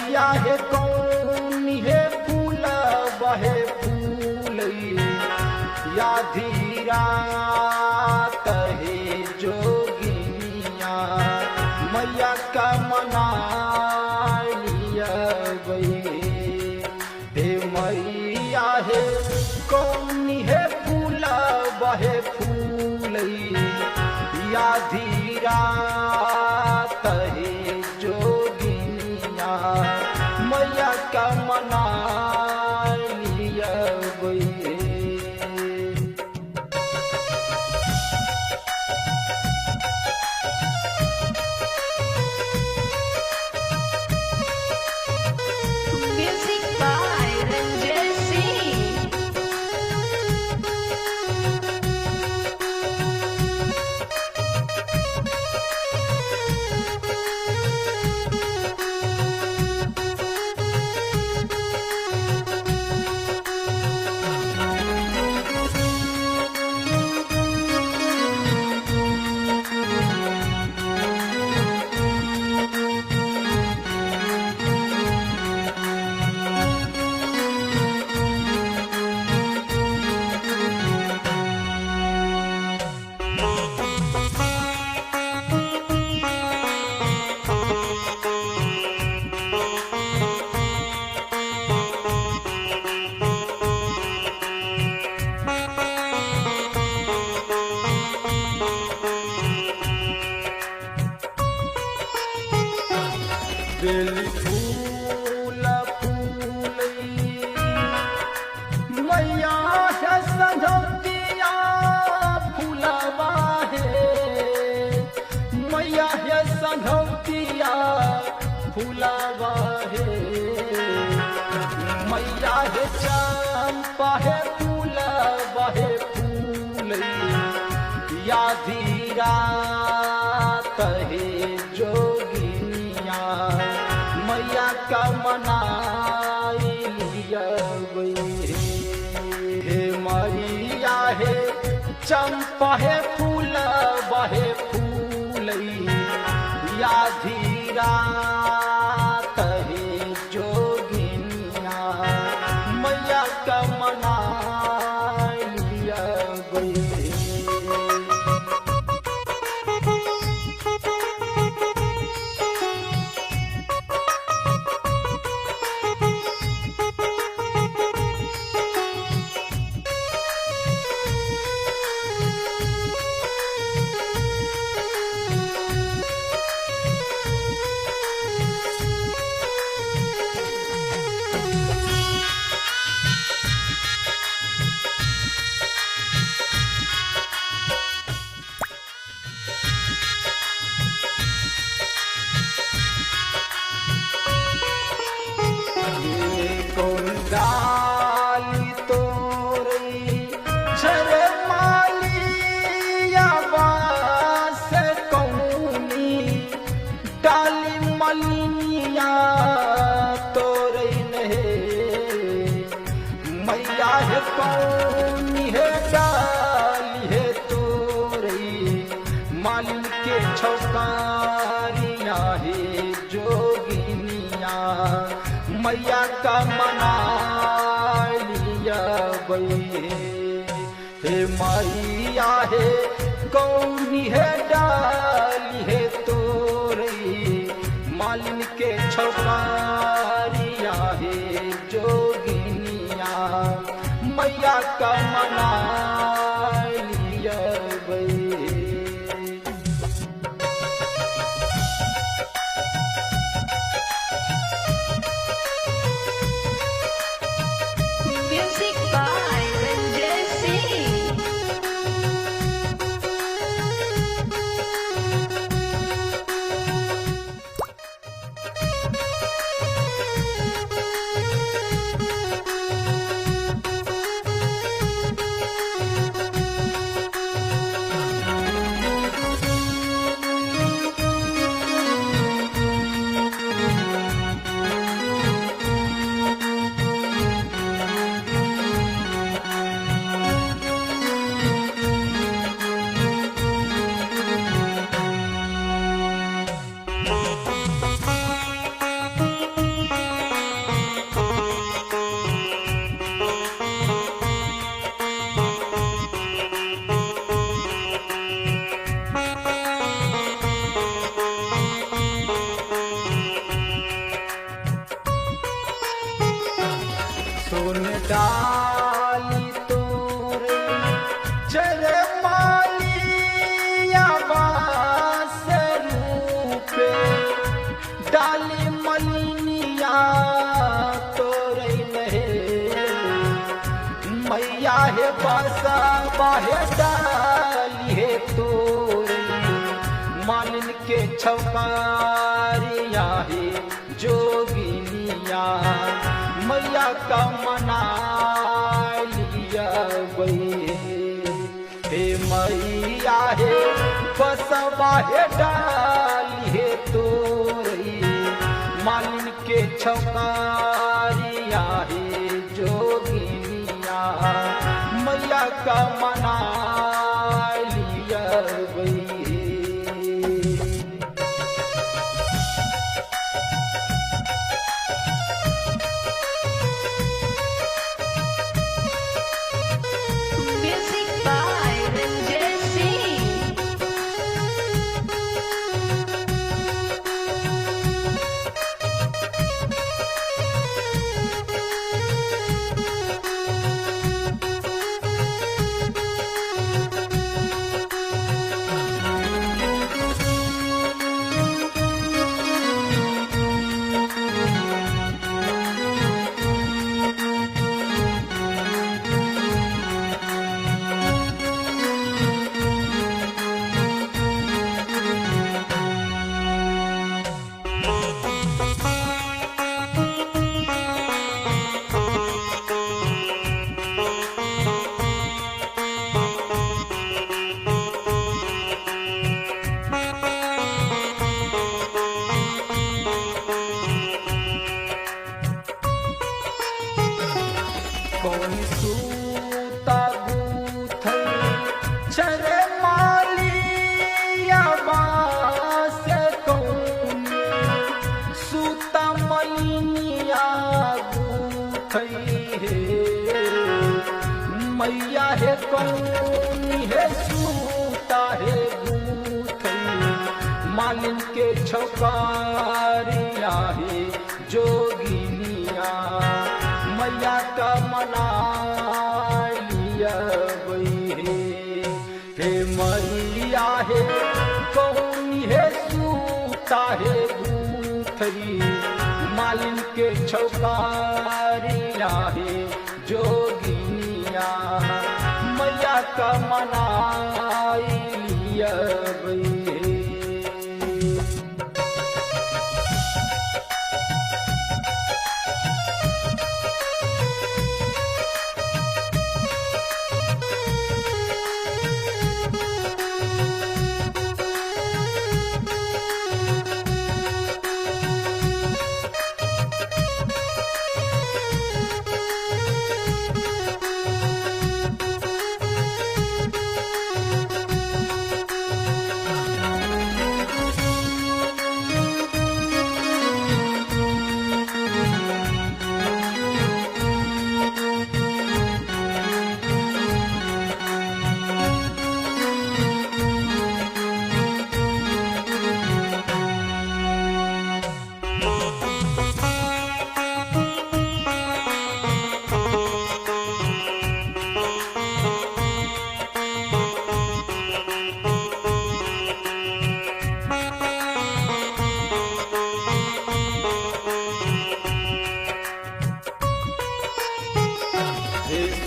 मैया है कौन है फूल बहे फूल या धीरा कहे जोगिनिया मैया का मना लिया हे मैया है कौन है फूल बहे फूल या धीरा कहे जोगिनिया मैया का मना लिया Music by Ranjay Singh. बेली फूल फूल मैया है संझौतिया फूलवा है मैया है संझौतिया फूलवा है मैया है चंपा है फूल बहे फूल या धीरा कहे जोगिनिया मैया का मना लिया हे मैया है चंपा है फूल बहे फूल या धीरा कहे जोगिनिया मैया का मना लिया कौन डाली तोरी झरे मालिया बास कौनी डाली मलिनिया तोरे नहे मैया है कौन है डाली है तोरे मालिन के छौकारिया है जोगिनिया मैया का मना लिया हे मैया है कौन है डाली है तोरी मालिन के छौकारिया है जोगिनिया मैया का मना लिया Music by Ranjay Singh. सोन डाली तोरे चरे मालिया बास रूपे डाली मलिनिया तोरे लहे मैया है बासा बाहे डाली है तोरे मालिन के छौकारिया है जोगिनिया मैया का मना लिया हे मैया है बसवा है डाली है तोरी मालिन के छौकारिया है जोगिनिया मैया का मना लिया Music by Ranjay Singh. कौन सूता गूथई चरे मालिया बास कौन सूता मलिनिया गूथई है मैया है कौन है सूता है गूथई मालिन के छौकारिया है जोगिनिया मैया का मना लिया हे मैया है कौन है सूता है गूथई मालिन के छौकारिया है जोगिनिया मैया का मना लिया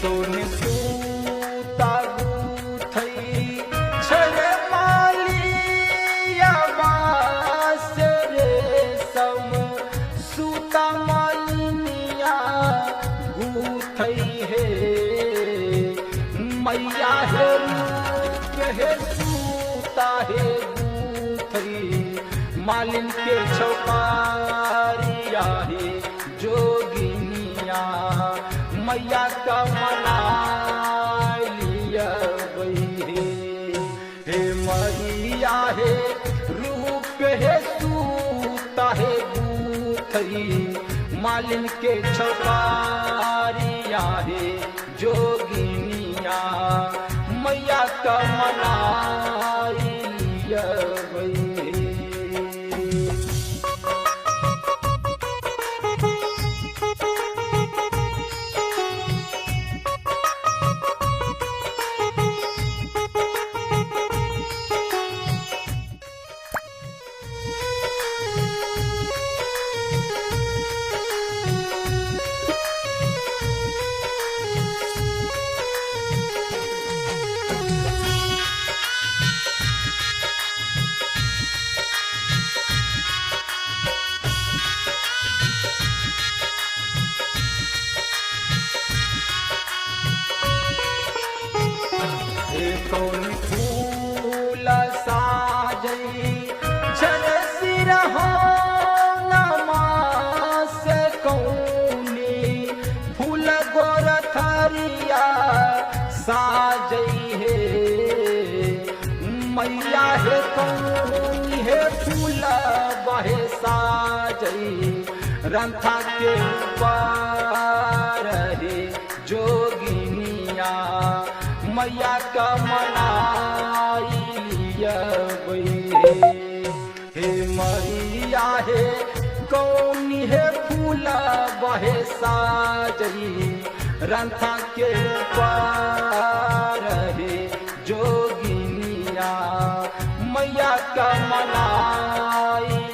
सोने सूता गूथई छरे मालिया बास रेशम सूता मालिनिया गूथई है मैया है रूप है सूता है गूथई मालिन के छौकारिया है जोगिनिया मैया का मना लिया हे मैया है रूप है सूता है गूथई मालिन के छौकारिया है जोगिनिया मैया का मना लिया कौन फूल साजई झर सिरहा नमास कौनी फूल गोर थरिया साजई है मैया है कौन है फूल बहे साजई रंथा के ऊपर है जोगिनिया मैया का मनाई हे मैया है कौन है फूल बहे साजई रंथा के ऊपर है जोगिनिया मैया का मनाई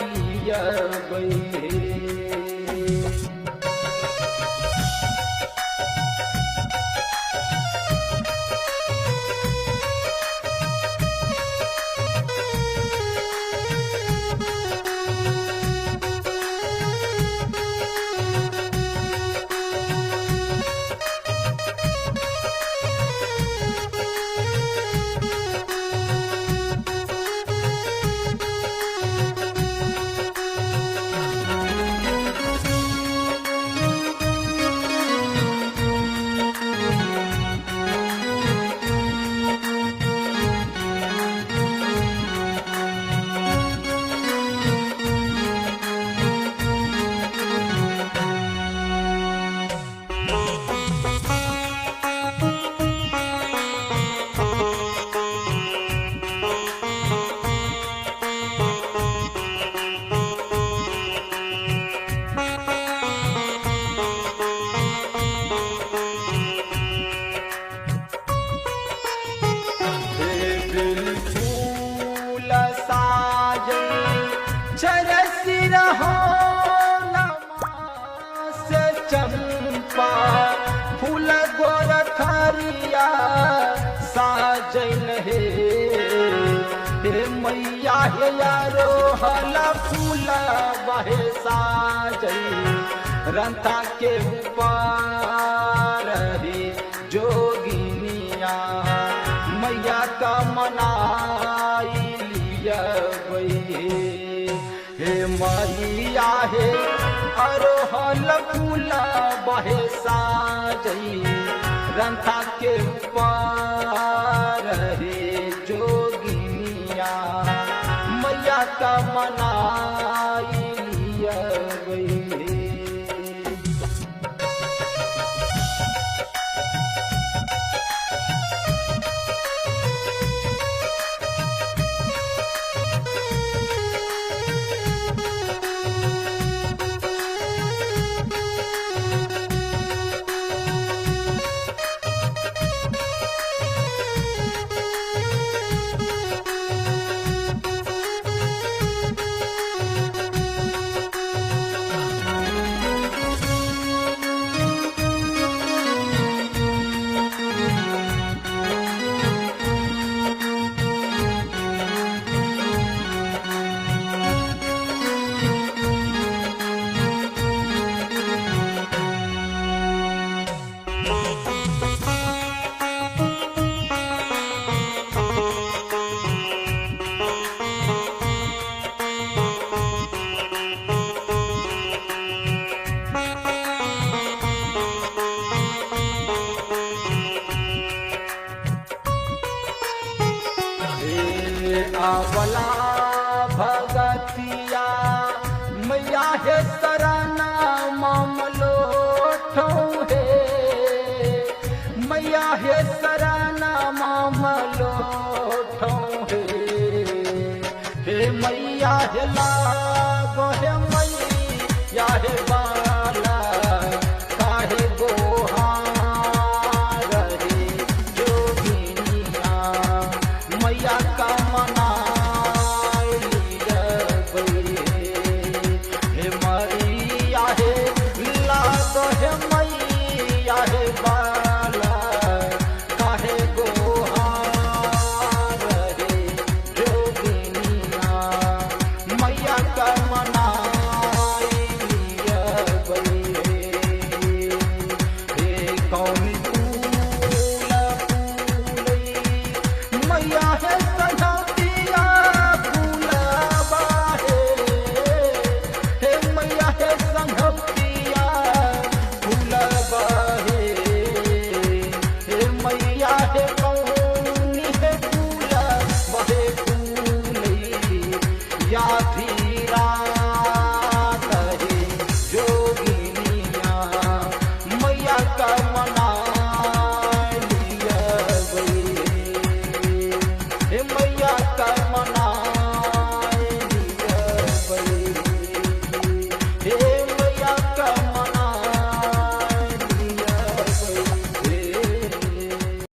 चंपा फूल गोर थरिया साजन हे मैया हे यारो हला फूल बहे साजई रंथा के ऊपर रे जोगिनिया मैया का मनाई लिया हे मैया हे अरोहल फूल बहे साजई रंथा के ऊपर रे जोगिनिया मैया का मनाई लिया आवला